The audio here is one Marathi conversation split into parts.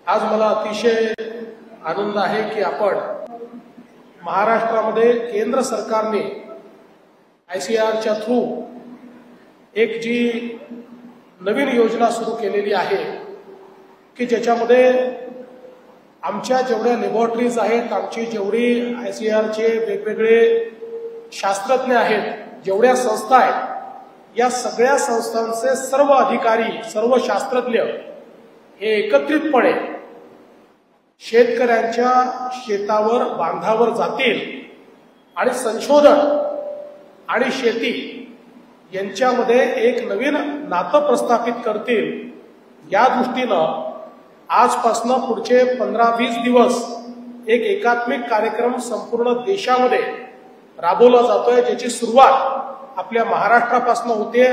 आज मला अतिशय आनंद आहे की आपण महाराष्ट्रामध्ये केंद्र सरकारने ICARच्या थ्रू एक जी नवीन योजना सुरू केलेली आहे की ज्याच्यामध्ये आमच्या जेवढ्या लॅबोरेटरीज आहेत, आमची जेवढी ICARचे वेगवेगळे शास्त्रज्ञ आहेत, जेवढ्या संस्था आहेत, या सगळ्या संस्थांचे सर्व अधिकारी, सर्व शास्त्रज्ञ हे एकत्रितपणे शेतकऱ्यांच्या शेतावर, बांधावर जातील आणि संशोधन आणि शेती यांच्यामध्ये एक नवीन नातं प्रस्थापित करतील। या दृष्टीनं आजपासून पुढचे 15-20 दिवस एक एकात्मिक कार्यक्रम संपूर्ण देशामध्ये राबवला जातोय, ज्याची सुरुवात आपल्या महाराष्ट्रापासून होते।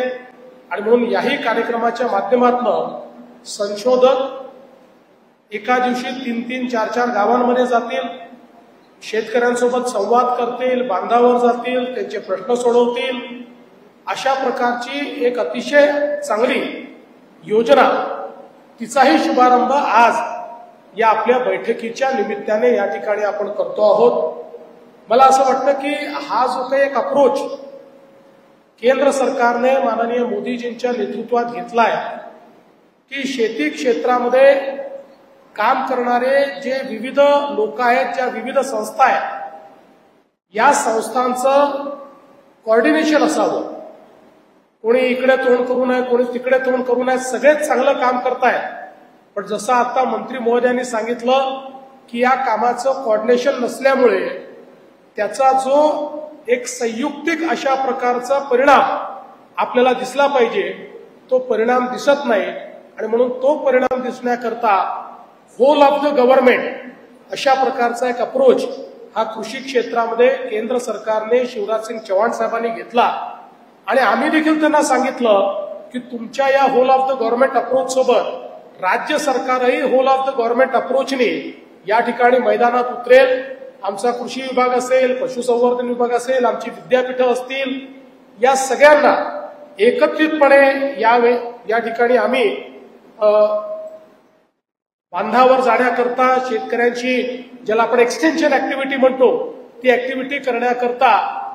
आणि म्हणून याही कार्यक्रमाच्या माध्यमातून संशोधक एका दिवशी 3-3, 4-4 गावांमध्ये जातील, शेतकऱ्यांसोबत संवाद करतील, बांधावर जातील, त्यांचे प्रश्न सोडवतील। अशा प्रकारची एक अतिशय चांगली योजना, तिचाही शुभारंभ आज या आपल्या बैठकीच्या निमित्ताने या ठिकाणी आपण करतो आहोत। मला असं वाटतं की हा जो काही एक अप्रोच केंद्र सरकारने माननीय मोदीजींच्या नेतृत्वात घेतलाय की शेती क्षेत्रामध्ये काम करणारे जे विविध लोक आहेत, ज्या विविध संस्था आहेत, या संस्थांचं कोऑर्डिनेशन असावं। कोणी इकडे तोंड करू नये, कोणी तिकडे तोंड करू नये, सगळेच चांगलं काम करतायत। पण जसं आता मंत्री महोदयांनी सांगितलं की या कामाचं कोऑर्डिनेशन नसल्यामुळे त्याचा जो एक संयुक्तिक अशा प्रकारचा परिणाम आपल्याला दिसला पाहिजे, तो परिणाम दिसत नाही। आणि म्हणून तो परिणाम दिसण्याकरता होल ऑफ द गव्हर्नमेंट अशा प्रकारचा एक अप्रोच हा कृषी क्षेत्रामध्ये केंद्र सरकारने शिवराजसिंग चौहान साहेबांनी घेतला। आणि आम्ही देखील त्यांना सांगितलं की तुमच्या या whole of the government approach सोबत राज्य सरकारही होल ऑफ द गव्हर्नमेंट अप्रोचने या ठिकाणी मैदानात उतरेल। आमचा कृषी विभाग असेल, पशुसंवर्धन विभाग असेल, आमची विद्यापीठं असतील, या सगळ्यांना एकत्रितपणे या ठिकाणी आम्ही बांधावर जाण्याकरता, शेतकऱ्यांची ज्याला आपण एक्सटेन्शन ऍक्टिव्हिटी म्हणतो, ती ऍक्टिव्हिटी करण्याकरता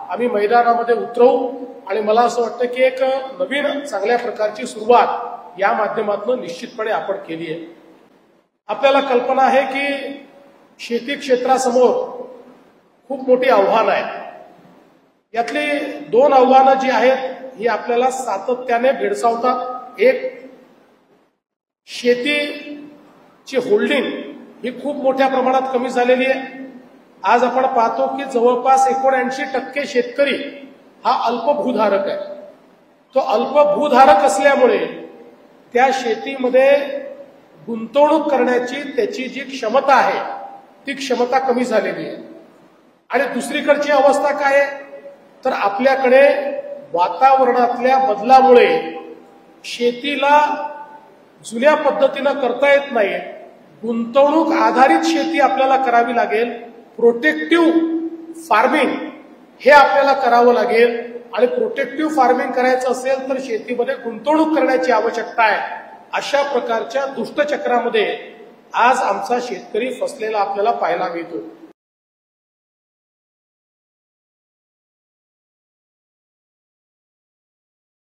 आम्ही मैदानामध्ये उतरवू। आणि मला असं वाटतं की एक नवीन चांगल्या प्रकारची सुरुवात या माध्यमातून निश्चितपणे आपण केली आहे। आपल्याला कल्पना आहे की शेती क्षेत्रासमोर खूप मोठी आव्हानं आहेत। यातली 2 आव्हानं जी आहेत ही आपल्याला सातत्याने भेडसावतात। एक, शेतीची होल्डिंग ही खूप मोठ्या प्रमाणात कमी झालेली आहे। आज आपण पाहतो की जवळपास 79% शेतकरी हा अल्पभूधारक आहे। तो अल्पभूधारक असल्यामुळे त्या शेतीमध्ये गुंतवणूक करण्याची त्याची जी क्षमता आहे ती क्षमता कमी झालेली आहे। आणि दुसरीकडची अवस्था काय आहे, तर आपल्याकडे वातावरणातल्या बदलामुळे शेतीला जुन्या पद्धतीनं करता येत नाही, गुंतवणूक आधारित शेती आपल्याला करावी लागेल। प्रोटेक्टिव्ह फार्मिंग हे आपल्याला करावं लागेल। आणि प्रोटेक्टिव्ह फार्मिंग करायचं असेल तर शेतीमध्ये गुंतवणूक करण्याची आवश्यकता आहे। अशा प्रकारच्या दुष्टचक्रामध्ये आज आमचा शेतकरी फसलेला आपल्याला पाहायला मिळतो।